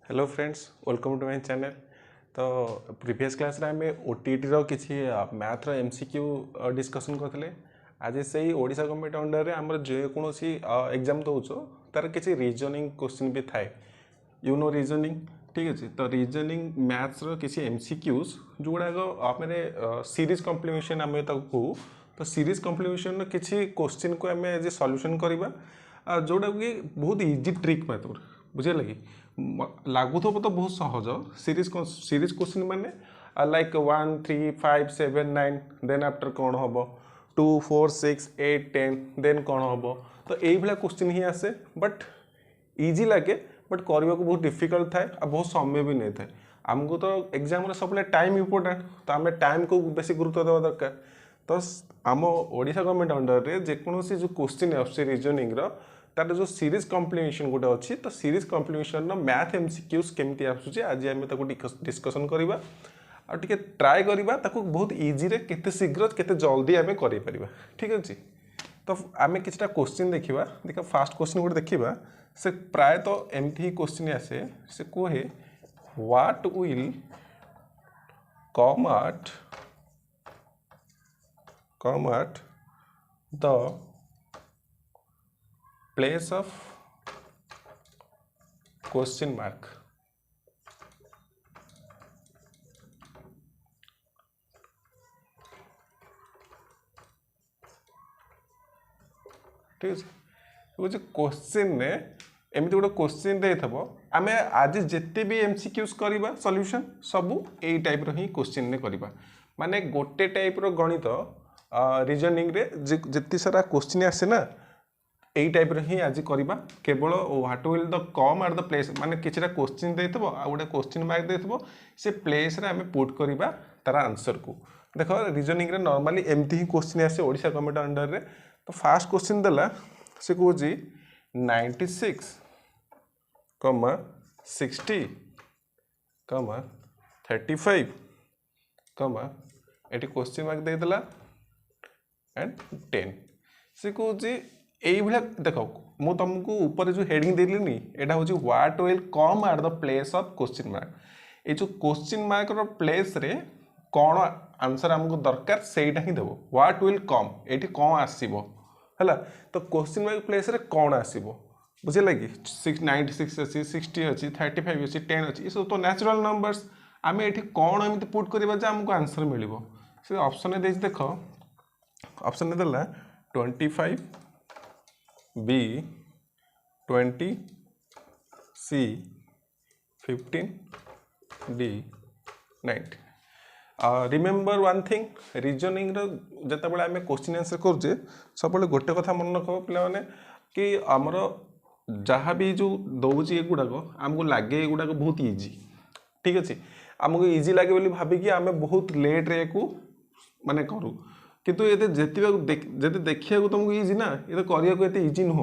Hello friends, welcome to my channel. तो previous class रे आमे ओटीटी रो किछि मैथ रो एमसीक्यू डिस्कशन करथले। आज से ओडिशा गवर्नमेंट अंडर रे हमर जे कोनोसी एग्जाम दोचो तार किछि रीजनिंग क्वेश्चन भी थाए। यू नो रीजनिंग, ठीक अछि। तो रीजनिंग मैथ्स रो किछि एमसीक्यूज जोडा को आपने सीरीज कॉम्प्लीमेशन आमे ताकू। तो सीरीज कॉम्प्लीमेशन रो किछि क्वेश्चन को आमे जे सॉल्यूशन करबा जोडा कि बहुत इजी ट्रिक मेथड बुझे लगी लागू तो बहुत सहज। सीरीज क्वेश्चन माने लाइक 1 3 5 7 9 देन आफ्टर कौन हम 2 4 6 8 10 देन कौन हम। तो यही क्वेश्चन ही आसे बट इजी लगे बट करने को बहुत डिफिकल्ट थाए और बहुत समय भी नहीं थाए। आमको तो एग्जाम सब टाइम इम्पोर्टेंट, तो आम टाइम को बेसी गुरुत्व देवा दरकार। तो आम ओडिशा गवर्नमेंट अंडर रे जेकोसी जो क्वेश्चन आसुचे रीजनिंग रो तार जो सीरीज कॉम्प्लीमेशन गोटे अच्छी। तो सीरीज कॉम्प्लीमेशन मैथ एमसीक्यूज केमती आसूचे आज आम डिस्कसन करवा और टिके ट्राए करवा ताको बहुत इजी रे केते शीघ्र केते जल्दी आम कर पारिबा, ठीक अछि। तो आम किछटा क्वेश्चन देखा देखा फास्ट क्वेश्चन गोटे देखा से प्राय तो एमती ही क्वेश्चन आसे से कहे what will come at the place of question mark। ठीक है, क्वेश्चन ने एमती गोटे क्वेश्चन दे आम आज जिते भी एमसीक्यूज करवा सॉल्यूशन सबू यही टाइप ही क्वेश्चन ने करवा। माने गोटे टाइप रो गणित रीजनिंग रे जितनी सारा क्वेश्चन आसे ना यही टाइप ही आज करवा। केवल what will the come at the place माने किछटा क्वेश्चन दे गोटे क्वेश्चन मार्क दे से प्लेस रे आम पुट करवा तार आंसर को। देख रीजनिंग रे नॉर्मली एमती ही क्वेश्चन आसे ओडिशा गवर्नमेंट अंडर रे। तो फास्ट क्वेश्चन देला से कहूँ 96, 60, 35, ये क्वेश्चन मार्क देदेला एंड 10 से कहूँ यही देख मु तुमको ऊपर जो हेडिंग देली यहाँ हूँ what will come at the place of question mark. ये जो क्वेश्चन मार्क रो प्लेस रे कौन आंसर हमको दरकार सेटा ही देव। व्हाट विल कम ये कौन आसो है। तो क्वेश्चन मार्क प्लेस रे कौन आसो बुझे लगे 96 अच्छी 60 अच्छी 35 अच्छी 10 अच्छी ये सब तो नेचुरल नंबर्स। आम ये कौन एमती पुट करवा आमको आंसर मिल से ऑप्शन दे देख ऑप्शन देला 25 B 20 C 15 D 90। Remember one thing reasoning जिते आम क्वेश्चन आंसर करुचे सब गोटे कथा मन रख पे कि आमर जहाँ भी जो दौर गुड़ाक आमको लगे ये बहुत इजी, ठीक अच्छे। आमको इजी लगे बोली भाविकी आम बहुत लेट रे को माने करूँ किंतु ये जब देखा तुमको इजी ना ये तो करने इजी नुह।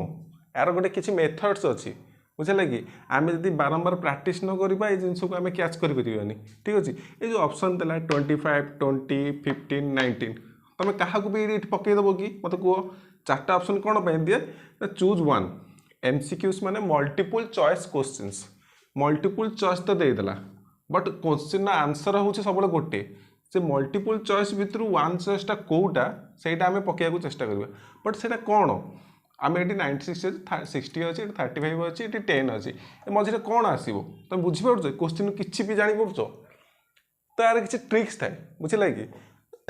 यार गोटे किसी मेथड्स अच्छी बुझे लगे आम जब बारंबार प्रैक्टिस न करवा ये जिन को आम कैच करें, ठीक अच्छे। ये जो ऑप्शन देला 25 20 15 19 तुम क्या भी पकईदेव कि मत कह चार्टा ऑप्शन कौन पे दिए चूज वन एमसीक्यूज माने multiple choice questions. Multiple choice तो देदेला बट क्वेश्चन आंसर हूँ सब गोटे से मल्टीपल चॉइस भितर वन चॉइसटा कौटा से आम पकड़ा चेष्टा करवा बट से कौन आम ये 96 अच्छी 60 अच्छी 35 अच्छी 10 अच्छी मझे कौन आसो तुम बुझीपार क्वेश्चन किसी भी जापर तो यार किसी ट्रिक्स थाए बुझे लगे।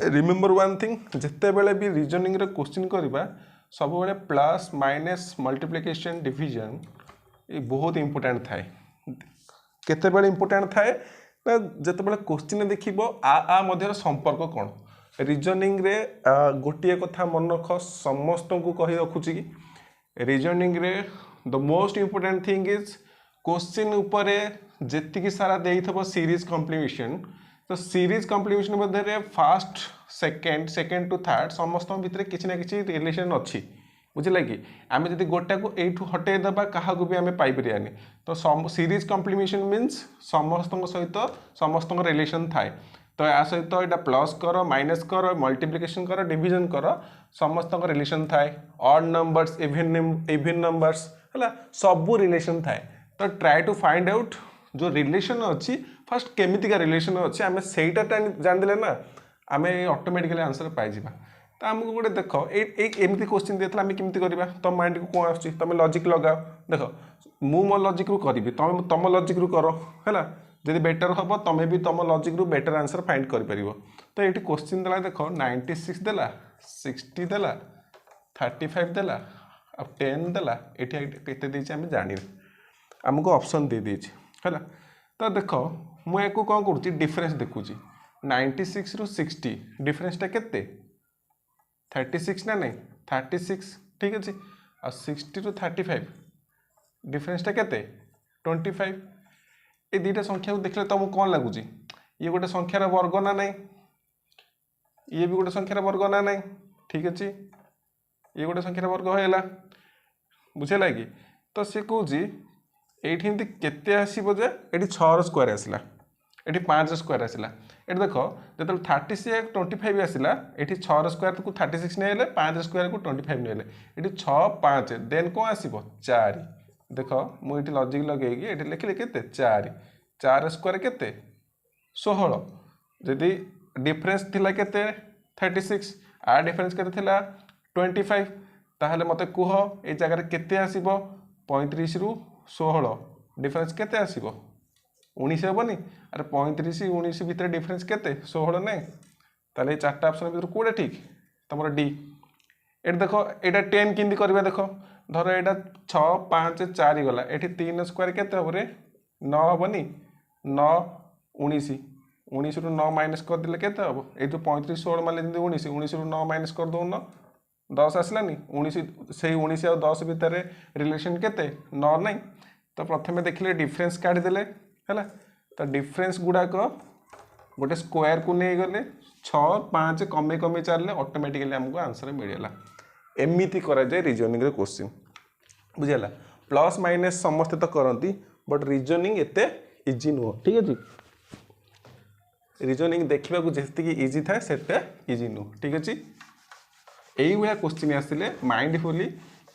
रिमेम्बर वन थिंग जिते बड़े भी रीजनिंग रे क्वेश्चन करवा सब बड़े प्लस माइनस मल्टीप्लिकेशन डिविजन ये बहुत इंपोर्टेंट थाए। केते बड़े इंपोर्टेंट थाए ना जिते बड़े क्वेश्चन देखिबो आ मध्य संपर्क कौन रीजनिंग रे गोटे कथा मन रख समस्त को कही रखुची कि रीजनिंग रे the most important thing is question उपरे जेतिकी सारा देइथबो सीरीज कॉम्प्लीमेशन। तो सीरीज कॉम्प्लीमेशन मध्य फास्ट सेकेंड टू थर्ड समस्त भितर किसी ना किसी रिलेशन अच्छी बुझे कि आम जब गोटा को यू हटेदेबा क्या भी आम पाइपरियानी। तो सीरीज कॉम्प्लीमेशन मीन्स समस्त सहित समस्त रिलेशन थाए। तो या सहित यहाँ प्लस कर माइनस कर मल्टीप्लिकेशन कर डिविजन कर समस्त रिलेशन थाए। ऑड नंबर्स इवन नंबर्स है सबू रिलेशन थाए। तो ट्राए टू फाइंड आउट जो रिलेशन अच्छी फर्स्ट केमितिका रिलेशन अच्छी आम से जानदे ना आम ऑटोमेटिकली आंसर पाइबा। तो आमको गोटे देख एमती क्वेश्चन देता आम केमी करवा तुम माइंड को कौन आस तुम लॉजिक लगाओ देख मु मो लॉजिक रु करी तुम तुम लॉजिक रु कर है जदि बेटर हम तुम्हें भी तुम लॉजिक रु बेटर आंसर फाइंड कर पार। तो ये क्वेश्चन देला देख 96 देला 60 देला 35 देला अब 10 देला ये आम जानी आमको ऑप्शन दे दीजिए है। तो देख मुझे कौन करुँच डिफरेंस देखुची 96 रु 60 डिफरेंसटा केते 36 ना नहीं 36 ठीक अच्छे आ 60 रु 35 डिफरेंसटा केते 25। ये दुईटा संख्या को देखले तुमको कौन लगुच ये गोटे संख्यार वर्ग ना नहीं ये भी गोटे संख्यार वर्ग ना नहीं ठीक अच्छे ये गोटे संख्यार वर्ग होगा बुझेगा कि। तो सी कौच ये केते आसो जे ये 6 स्क्वायर आसला ये 5 स्क्वायर आसला ये देख जो 36 25 आसला ये 6 स्क्वायर को 36 नहीं 5 स्क्वायर को 25 नहीं ये 6 5 देन कौन आसो 4 देख मुझे लॉजिक लगे ये लिखिले के 4 4 स्क्वायर के 16 जदि डिफरेंस थिला के 36 आ डिफरेंस के 25 ताहले मते कुह ये जगह केते आसीबो 35 रु 16 डिफरेंस केते आसीबो 19 हेबनी अरे 35 19 भितर डिफरेंस केते 16 नहीं ताले चारटा ऑप्शन भीतर कोडा ठीक तमरो डी। ये देख यहाँ 10 किंदी करबा देख धर यहाँ 6 5 4 गला ये 3 स्क्वायर केते हम 9 हेबनी 9 19 19 रु 9 माइनस कर देले केते हम ये जो 35 16 माले 19 19 रु 9 माइनस कर दो 10 आसलानी 19 से 19 और 10 भितर रिलेशन केते 9 नहीं। तो प्रथम देखिले डिफरेंस काढ़ी देले है तो डिफरेंस गुड़ाक गोटे स्क्वायर को नहीं गले 6 5 कमे कमे चलने ऑटोमेटिकली हमको आंसर मिलला। एमती करा जाए रीजनिंग रे क्वेश्चन बुझेगा प्लस माइनस समस्ते तो करती बट रीजनिंग एते इजी नुह ठीक है जी रीजनिंग देखा जी इजी थाए से इजी नुह ठीक अच्छे। यही भाया क्वेश्चन आसिले माइंडफुली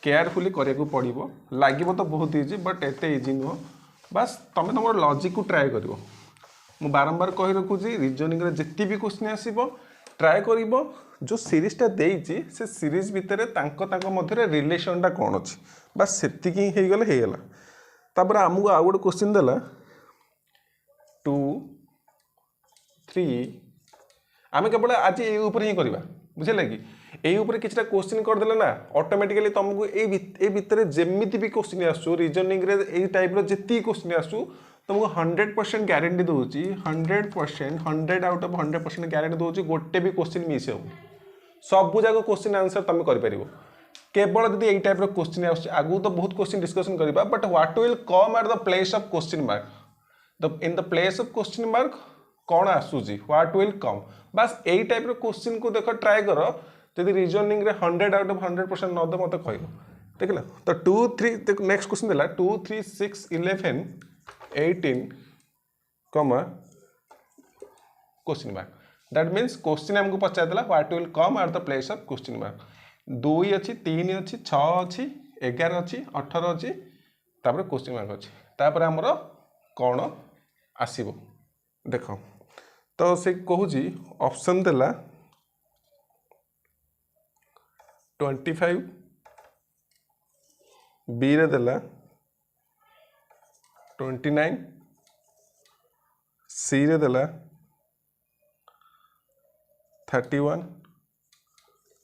केयरफुली करने पड़ो लगे तो बहुत इजी बट एत इजी नुह बस तुम तुम लॉजिक को ट्राए कर मु बारंबार कही रखुची रीजनिंग रे जिते भी क्वेश्चन आसो ट्राए कर जो सीरीजटा देती से सीरीज भितर मध्य रिलेशनटा कौन अच्छी बस से होगला। तापर आमको आउ गोटे क्वेश्चन देला 2 3 आम केवल आज ये ही करवा बुझे कि यही किसी क्वेश्चन करदे ना ऑटोमेटिकली तुमको ये भितर जमीती भी क्वेश्चन आसू रीजनिंग रे टाइप जितनी क्वेश्चन आसू तुमको 100% ग्यारंटी दूसरी 100% 100 आउट ऑफ 100% ग्यारंटी दूसरी गोटे भी क्वेश्चन मिस हो सबू जाक क्वेश्चन आंसर तुम कर केवल जब यही टाइप क्वेश्चन आगू तो बहुत क्वेश्चन डिस्कशन करवा but what will come at the place of question mark in the place of question mark कौन आसूची व्हाट विल कम बस यही टाइप क्वेश्चन को देख ट्राए कर जब रीजनिंग रे 100 आउट ऑफ 100% न दे मत कह देखला। तो 2 3 नेक्स्ट क्वेश्चन देला 2 3 6 11 18 कमा question mark that means question हमको पचार देला what will come at the place of question mark 2 अच्छी 3 अच्छी 6 अच्छी 11 अच्छी 18 अच्छी तापर क्वेश्चन मार्क अच्छी तापर हमर कौन आसीबो देख। तो से कहूँ ऑप्शन देला 25 बी रे देला 29 सी रे देला 31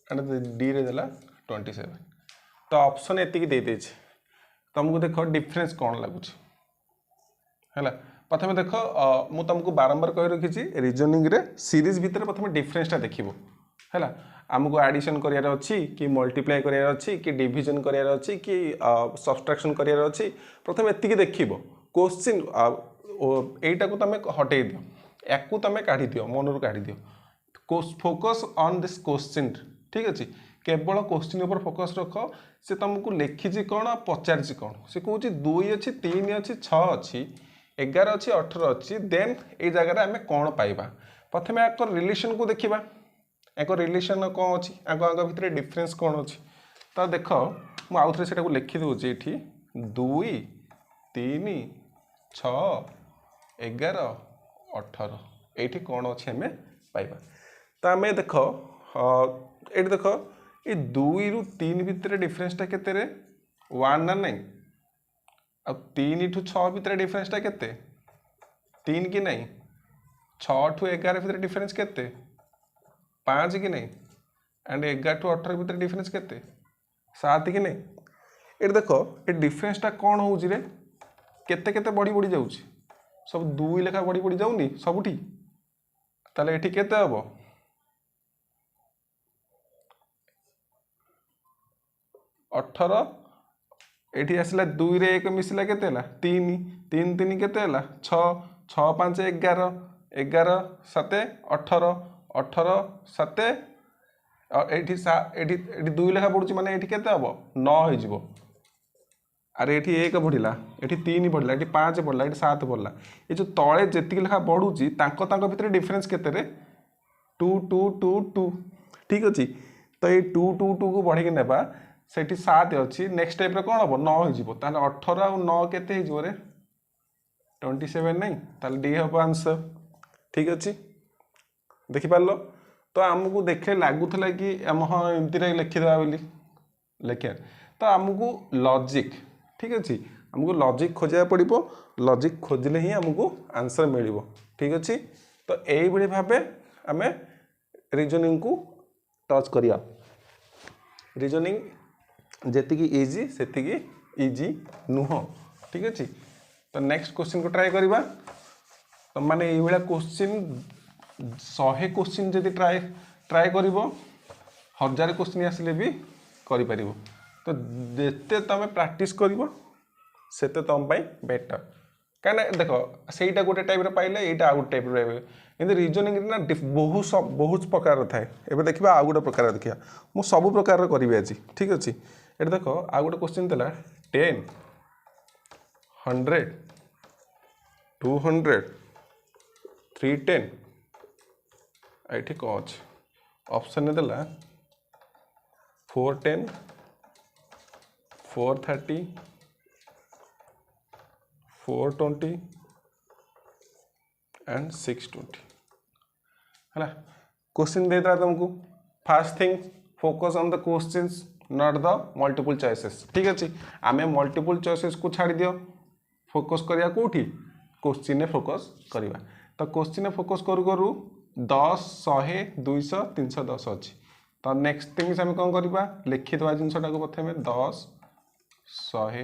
एंड डी रे देला 27। तो ऑप्शन एतिक दे देछि तुमको देख डिफरेंस कौन लगुच है प्रथम देख मु तुमको बारंबार कही रखी रीजनिंग रे सीरीज भितर प्रथम डिफरेंसटा देखिबो है आमको एडिशन करार अच्छी कि मल्टीप्लाई करार अच्छी कि डिविजन करार अच्छी कि सब्सट्रैक्शन करार अच्छी प्रथम एतिक देखिबो क्वेश्चन एटा को तुम हटै दियो याकू तुम काढ़ी दियो मनरू काढ़ी दियो फोकस ऑन दिस क्वेश्चन ठीक अच्छे केवल क्वेश्चन ऊपर फोकस रख से तुमको लिखी कौन पचार कौन से कौन 2 अच्छी 3 अच्छी 6 अच्छी 11 अच्छी 18 अच्छी देन ये जगह आम कौन पाइबा प्रथम एक रिलेशन को देखा एक रिलेशन कौन अच्छी आग भितर डिफरेंस कौन अच्छी। तो देख मुझे से लिखिदे ये 2 3 6 11 18 ये कौन अच्छे आम पाइबा तो आम देख ये देख ये 2 ରୁ 3 भितर डिफरेन्सटा केते 1 ना नहीं आ 3 ଠୁ 6 भितर डिफरेन्सटा केते 3 कि नहीं 6 ଠୁ 11 भितर डिफरेन्स केते 5 कि नहीं एंड 11 ଠୁ 18 भितर डिफरेन्स केते 7 कि नहीं ये देख ये डिफरेन्सटा कौन हो केते केते बढ़ी बढ़ी जाउछि सब 2 लेखा बढ़ी बढ़ी जाउनी सबुठी ताले एठी केते हबो 18 एठी आसला 2 रे 1 मिसला केते हला 3 3 3 केते हला 6 6 5 11 11 7 18 18 7 एठी एठी 2 लेखा पड़ुछि माने एठी केते हबो 9 हो जिवो अरे एठी 1 बढ़िला एठी 3 बढ़िला एठी 5 बढ़ला एठी 7 बढ़ला ए जो तळे जेतिक लेखा बढ़ुछि तांको तांको भितर डिफरेंस केते रे 2 2 2 2 ठीक अछि तो ये 2 2 2 को बढ़ी के नेबा सेठी 7 अछि नेक्स्ट स्टेप रे कोन हबो 9 हो जिवो ताले 18 और 9 केते हो जिवो रे 27 नहीं ताले डी हबो आंसर ठीक अछि देखि पारलो तो हमकु देखे लागुथला कि हम हां एमति रे लिखि देबा बोली लेखे तो हमकु लॉजिक ठीक अच्छे आमको लॉजिक खोजा पड़ो लॉजिक खोजले ही आमको आंसर मिल ठीक अच्छे तो यही भाव आम रीजनिंग को टच करिया रीजनिंग जेति इजी से इजी नुह ठीक अच्छे तो नेक्स्ट क्वेश्चन को ट्राई करवा तो माने ये क्वेश्चन 100 क्वेश्चन जदि ट्राई ट्राई कर 1000 क्वेश्चन आसिले भी करि परिबो तो जिते तुम प्रैक्टिस कर तुम बेटर कहीं देख से गोटे टाइप पाइले यहाँ आउ गोटे टाइप कि रिजनिंग ना बहुत प्रकार थाए एवं देखा आउ गोटे प्रकार देखा मुझ सब प्रकार करी आज ठीक अच्छे ये देख आउ गोटे क्वेश्चन था 10 100 200 310 ये कौन अच्छे ऑप्शन देला 410 430 420 एंड 620 है क्वेश्चन देता तुमको first thing focus on the questions not the multiple choices ठीक अच्छे आम मल्टीपल चॉइसेस को छाड़ दियो फोकस करिया कोठी क्वेश्चन ने फोकस करिवा तो क्वेश्चन ने फोकस करू करू 10 100 200 310 अच्छी तो नेक्स्ट थिंग आम कौन करवा लिखिदेवा जिनटा को प्रथम 10 100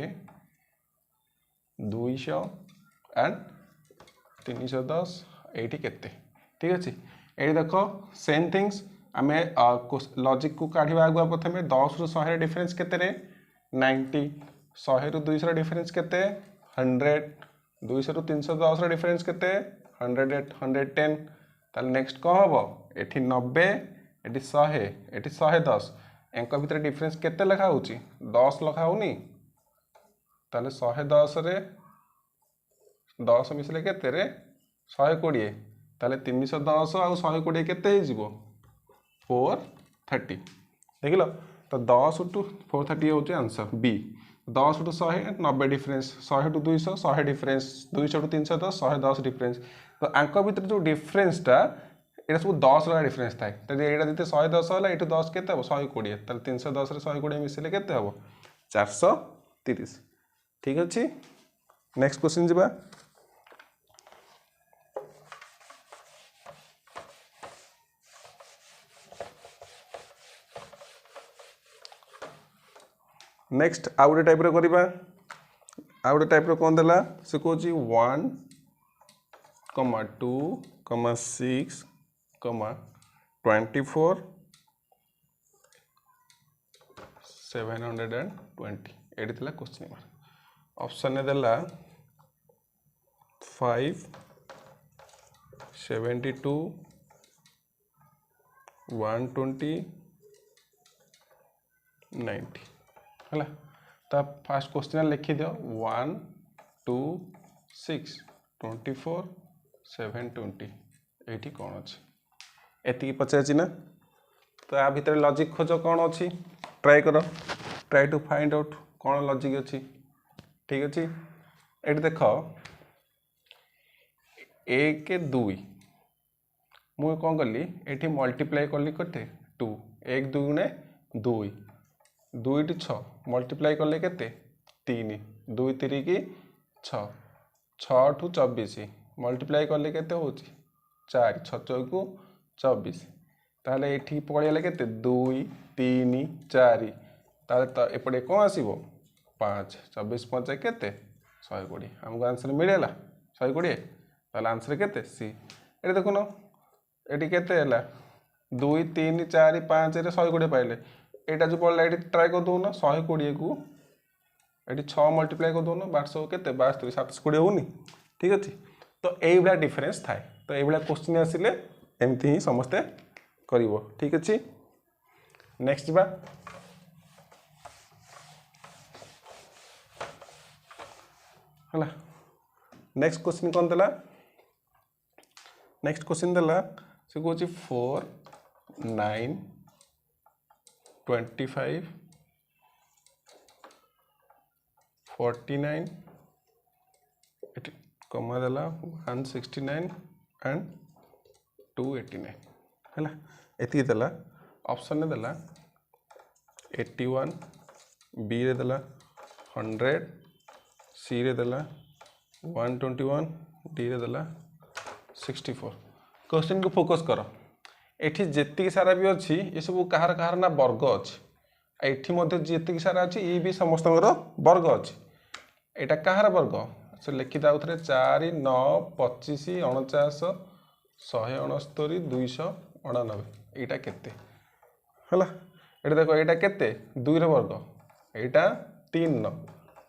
200 एंड 310 ये केते ठीक अच्छे ये देख सेम थिंग्स आम लॉजिक को काढ़ा आगुआ प्रथम 10 ରୁ 100 डिफरेंस केते 90 100 ରୁ 200 डिफरेंस केते 100 200 ରୁ 310 डिफरेंस केते 100 110 ताले नेक्स्ट कौन हम ये 90 ये 100 ये 110 एंक भितर डिफरेंस केते लिखा हो 10 लिखा होनी ताले 110 रे 10 मिसले केते रे 120 ताले 310 आ 120 केते हो जिवो 430 देखिल तो 10 टू 430 होचे answer B 10 to 100 90 difference 100 to 200 100 difference 200 to 310 110 difference तो आंक भितर जो डिफरेंसटा ये सब 10 रा डिफरेंस थाए तो ये जब 110 है ये 10 के 120 ताले 310 रे 120 मिसले केते हम 430 ठीक अच्छे नेक्स्ट क्वेश्चन जीवा नेक्स्ट आउ गोटे टाइप करवा आउ गोटे टाइप कौन देला से कहूँ 1 2 6 24 720 ये क्वेश्चन ऑप्शन देला 5 72 120 90 है तो फास्ट क्वेश्चन लिखि दियो 1 2 6 24 720 ये कौन अच्छे एति पचार ना तो या भितर लॉजिक खोज कौन अच्छी ट्राई कर ट्राई टू फाइंड आउट कौन लॉजिक अच्छी ठीक अच्छे ये देख 1 2 मुझे कौन कली ये मल्टीप्लाई कली कते 2 1 2 गुणे 2 2 टी 6 मल्टीप्लाई कले केते 3 2 3 की 6 6 ठू 24 मल्टीप्लाई कले केते होची 4 6 चौकू 24 ताले एठी पळेला केते 2 3 4 ताले तो एपटे कौन आसीबो 5 24 5 केते 120 हमको आंसर मिलेला 120 ताले आंसर केते सी एटी देखुनो एटी केते हला 2 3 4 5 रे 120 पाइले एटा जो पड़ला एटी ट्राई कर दो ना 120 को एटी 6 मल्टीप्लाई कर दो ना 12 केते 72 720 होनी ठीक अछि तो एई बला डिफरेंस थाए तो एई बला क्वेश्चन आसिले एमती ही समस्ते करिवो ठीक अछि नेक्स्ट बा हला नेक्स्ट क्वेश्चन कौन देला नेक्स्ट क्वेश्चन देला से कहूँ 4 9 25 49 कमा देला 169 एंड 289 है एति देला ऑप्शन ने देला 81 बी रे देला 100 सी रे देला 121 डी रे देला 64 क्वेश्चन को फोकस कर एठी जेतिक सारा भी अच्छी ये सब कहार कहार ना वर्ग अच्छी एठी मध्य जेतिक सारा अच्छी ये भी समस्त वर्ग अच्छी एटा कहार वर्ग से लिखि दाउ थरे 4 9 25 49 169 299 एटा केते हला एटा देखो एटा केते 2 रो वर्ग एटा 3 नो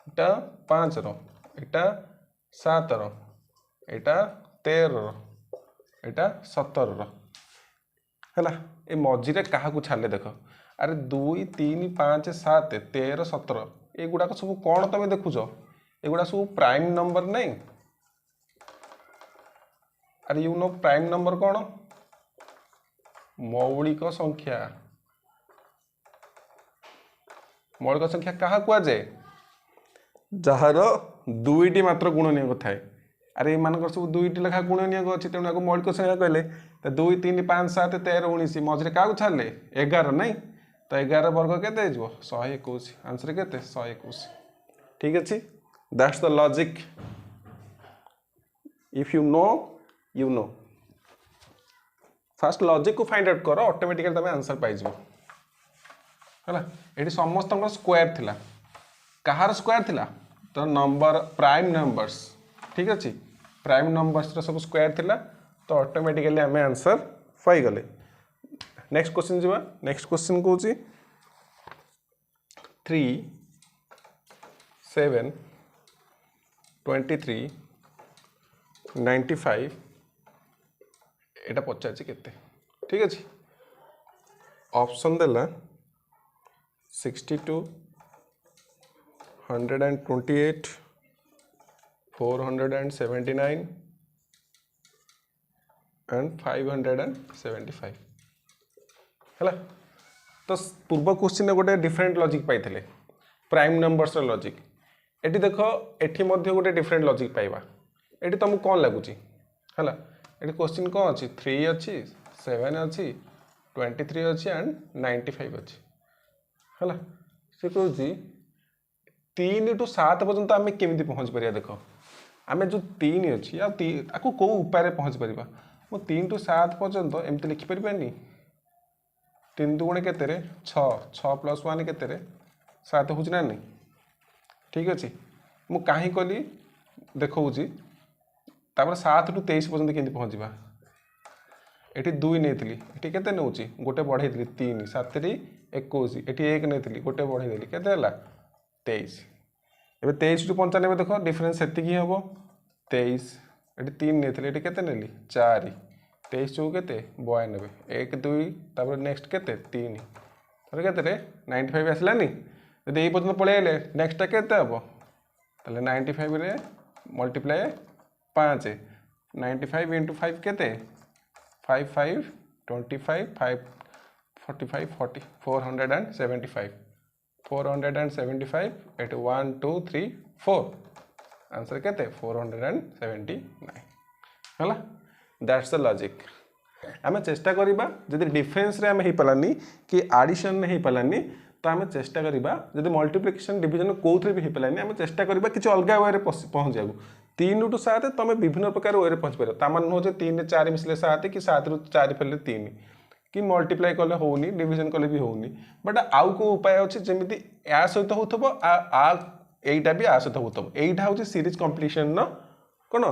एटा 5 रो एटा 7 रो एटा 13 रो एटा 17 रो हला ए मझी रे काहा को छाले देखो अरे 2 3 5 7 13 17 एगुडा को सब कोन तमे देखुछो एगुडा सब प्राइम नंबर नहीं अरे यू नो प्राइम नंबर कौन मौलिक संख्या मौलिक संख्या कहा कुआ जाए जार दुईटी मात्र गुणनीयक थाए अरे मान सब दुईटी लेखा गुणनीयक अच्छी तेणु आपको मौलिक संख्या कहले तो 2 3 5 7 13 19 मझे क्या छाड़े 11 नहीं तो 11 वर्ग के 121 आंसर के 121 ठीक अच्छे that's the logic if you know fast logic को फाइंड आउट करो ऑटोमेटिकली तमे आंसर पाई जिवो हला एठी समस्त स्क्वायर थिला कहार स्क्वायर थिला तो नंबर प्राइम नंबर्स ठीक अच्छे प्राइम नंबर्स रो सब स्क्वायर थिला तो ऑटोमेटिकली आम आंसर पाई गले नेक्स्ट क्वेश्चन जीवा नेक्स्ट क्वेश्चन कहूँ 3 7 23 95 एटा पचार केते ठीक अच्छे ऑप्शन देला 62 128 479 एंड 575 है तो पूर्व क्वेश्चन गोटे डिफरेंट लॉजिक पाई प्राइम नंबर्स लॉजिक एटी देख एटी गोटे डिफरेंट लॉजिक पाइबा एटी तुमको कौन लगुच है ये क्वेश्चन कौन अच्छी 3 अच्छी 7 अच्छी 23 अच्छी एंड 95 अच्छी है से कहूँ 3 टू 7 पर्यंत आम केमी पहुँच पार देख आम जो 3 अच्छी आपको कौ उपाय पहुँच पार मु 3 टू 7 पर्यंत एमती लिखिपर 3 दुगुणे के 6 6 प्लस 1 के 7 हूँ ना नहीं ठीक अच्छे मु कहीं कली देखा तापर 7 टू 23 पर्यंत केमती पहुँचवा ये 2 नहीं ये के नौ गोटे बढ़े 3 7 21 ये 1 नहीं गोटे बढ़े के 23 एवं 23 टू 95 देख डिफरेन्स से हम 23 ये 3 नहीं ये के नेली 4 23 चौ के 92 1 2 तापर नेक्स्ट के 3 के 95 आसलानी जब ये पर्यटन पलैले नेक्स्ट के हम 95 रे मल्टीप्लाई 5 95 इंटू 5 के 5 5 25 5 45 40 475 475 एट 1 2 3 4 आंसर के 479 है दैट्स द लॉजिक आम चेष्टा करवा जदि डिफरेन्स आम हो पारानी कि आडिशन हो पारानी तो आम चेष्टा करवा जदि मल्टीप्लिकेशन डिविजन कौन भी हो पारानी आम चेष्टा करवा किसी अलग वे पहुँच जाऊ 3 ରୁ 7 तुम विभिन्न प्रकार वे पहुँच पार तामान नुह 3 रे 4 मिसले 7 कि 7 ରୁ 4 फेले 3 कि मल्टीप्लाई कले होनी डिविजन कले भी होनी बट आउ को उपाय अच्छे जमी या सहित होता आईटा भी आ सहित होता यहीटा हूँ सीरीज कंप्लीशन कौन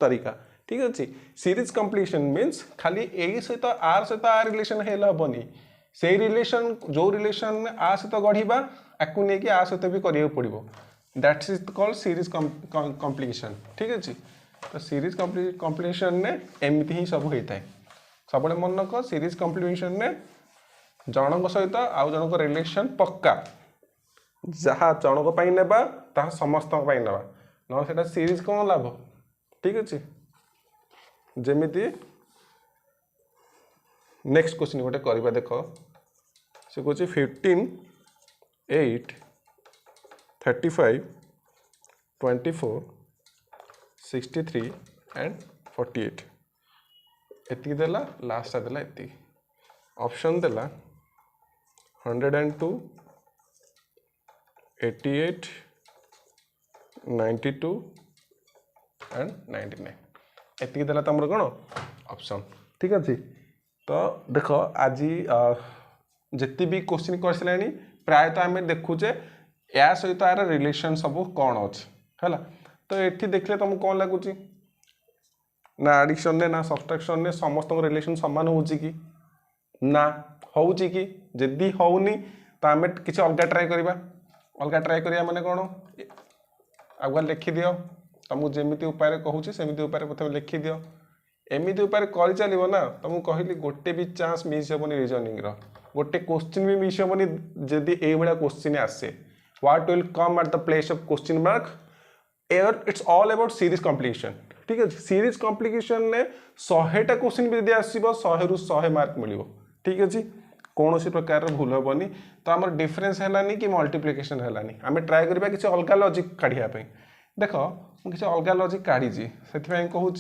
तरीका ठीक अच्छे सीरीज कंप्लीशन मीन्स खाली यही सहित आ रिलेशन हेनी से रिलेशन जो रिलेशन आ सहित गढ़ा आपको लेकिन आ सहित भी करा पड़ो that's is called series completion ठीक अच्छे तो सीरीज कंप्लीशन ने एमती ही सब होता है सब मन रख सीरीज कंप्लीशन ने जनक सहित आउ जनक रिलेशन पक्का जहाँ जनक पाई नेबा ता समस्त पाई नेबा न सेटा सीरीज कौन लाभ ठीक अच्छे जेमिति नेक्स्ट क्वेश्चन गोटे करवा देख से कौन 15 8 35 24 63 एंड 48 एति देला लास्ट देला एति ऑप्शन देला 102 88 92 एंड 99 एति देला तमर कोन ऑप्शन ठीक अछि तो देख आज जिते भी क्वेश्चन कर सारे प्रायतः आम देखुचे या सहित यार रिलेशन सब कौन अच्छे है तो ये देखले तुमको कौन लगुच ना एडिशन ने ना सब्सट्रैक्शन ने समस्त रिलेशन सामान हो ना हो जदि होनी तो आम किसी अलग ट्राए करवा अलग ट्राए करिया माने कौन आगे लिखि दियो तुमको जमी उपाय कहूँ सेमती उपाय प्रथम लिखि दियो एमती उपाय कर चलो ना तुमको कहली गोटे भी चांस मिस हेनी रिजनिंग गोटे क्वेश्चन भी मिस हेनी जदि ये क्वेश्चन आसे what will come at the place of question mark air it's all about series completion ठीक है सीरीज कंप्लीकेशन ने 100टा क्वेश्चन भी आसो 100 ରୁ 100 मार्क मिल ठीक अच्छे कौन सी प्रकार भूल हेनी तो आम डिफरेन्स है कि मल्टीप्लिकेशन है आम ट्राए करवा किसी अलग लॉजिक काढ़ापी देख मुझे किसी अलग लॉजिक काढ़ी से कहूँ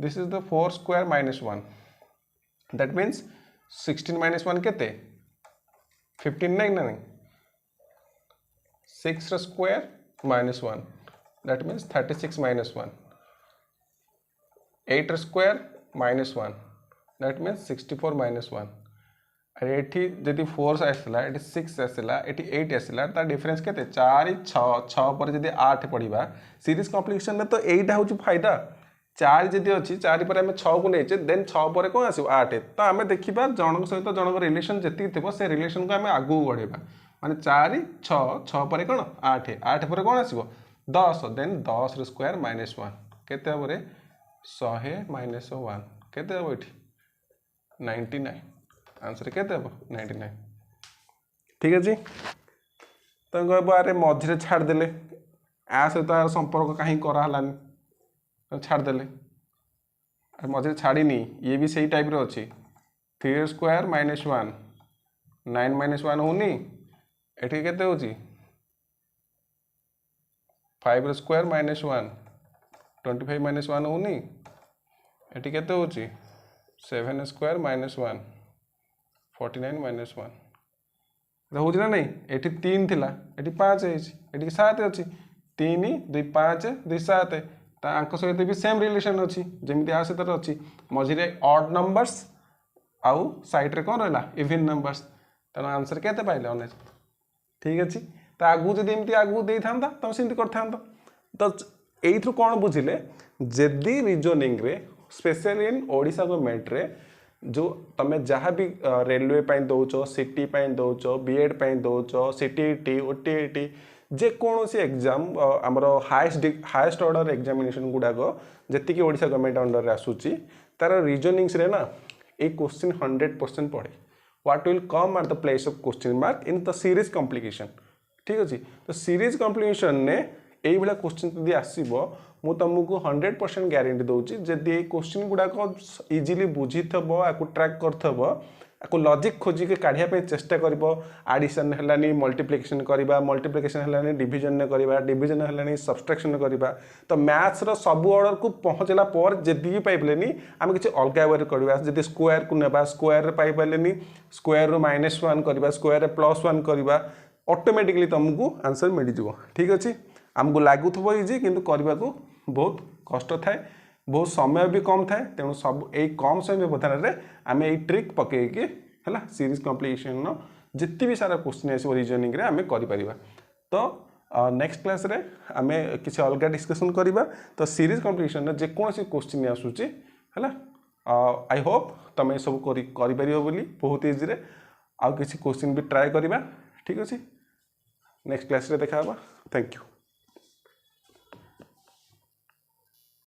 this is the 4 square minus 1 that means 16 minus 1 केते 15 नहीं ना 6 square minus 1 that means 36 minus 1 8 square minus 1 that means 64 minus 1 अरे ये जदि 4 आसला ये 6 आसला ये 8 आसला तार डिफरेन्स के 4 6 पर जब 8 पढ़ा सीरीज कंप्लीकेशन में तो यहीटा हूँ फायदा 4 जदि अच्छी 4 पर आम 6 को लेचे देन 6 पर कौन आस 8 तो आम देखा जनक सहित जनक रिलेशन जी थी से रिलेशन को आम आगू बढ़ेगा माने 4 6 पर कौन 8 8 पर कौन आसो 10 देन 10 स्क्वायर माइनस 1 केते हम 100 माइनस 1 केते हम ये 99 आंसर केते हम 99 ठीक है जी तो कह अरे मझे छाड़देले आ सहित संपर्क कहीं करालानी छाड़देले मझे छाड़नी ये भी सही टाइप रो अच्छी 3 स्क्वायर माइनस 1 9 माइनस 1 होनी एटी केते होची 5 स्क्वायर माइनस 1 25 माइनस 1 होनी एटी केते होची 7 स्क्वायर माइनस 1 49 माइनस 1 हो ना नहीं एटी 3 थिला एटी 5 एटी 7 अच्छी 3 2 5 2 7 तांको सहित भी सेम रिलेशन अच्छी जमी आ सहित अच्छी मझे ऑड नंबर्स आउ साइड रे कौन रहा इवन नंबर्स तेना आंसर केते पाइले 19 ठीक अच्छे तो आगू जब एमती आगू दे था तुम सेमती कर तो यू कौन बुझिले जदि रिजनिंग रे स्पेशली इन ओडिशा गवर्नमेंट रे जो तुम जहाँ भी रेलवे दौच सिटी दौच बीएड दौच सीटीईटी ओटीईटी जेकोसी एग्जाम आमर हाएस्ट ऑर्डर एग्जामिनेशन गुड़ाक जी ओडिशा गवर्नमेंट अंडर आसूची तार रिजनिंग्स रे ना ये क्वेश्चन 100% पड़े what will come at the place of question mark in the series complication ठीक अच्छे तो सीरीज कॉम्प्लिकेशन ने यही भाया क्वेश्चन जब आसो मु तुमको 100% ग्यारंटी दूसरी जदि ये क्वेश्चन गुड़ाक इजिली बुझी थो या ट्रैक कर को लॉजिक खोजिक काढ़िया चेष्टा करिवो एडिशन हलानी मल्टीप्लिकेशन करबा मल्टीप्लिकेशन हलानी डिवीजन करबा डिवीजन हलानी सब्सट्रैक्शन करबा तो मैथ्स रो सब ऑर्डर को पहुँचला पर जदि भी पाइबलेनी आम किसी अलग वे करबा जदि स्क्वायर को नेबा स्क्वायर रे पाइ पाइलेनी स्क्वायर रो -1 करबा स्क्वायर रे +1 करबा ऑटोमेटिकली तुमको आंसर मिल जिवो ठीक अछि आमको लागुथबो इजी किंतु करबा को बहुत कष्ट थाए बहुत समय भी कम थाए तेणु सब यही कम समय व्यवधान में आम यही ट्रिक पकईकि है सीरीज कम्प्लीशन जिते भी सारा क्वेश्चन आसो रीजनिंग रे आम कर तो नेक्स्ट क्लास रे आम किसी अलग डिस्कशन करवा तो सीरीज कम्प्लीशन जेकोसी क्वेश्चन आसूची है आई होप तुम सब कर बहुत इजी आउ किसी क्वेश्चन भी ट्राए करवा ठीक अच्छे नेक्स्ट क्लास रे देखा थैंक यू।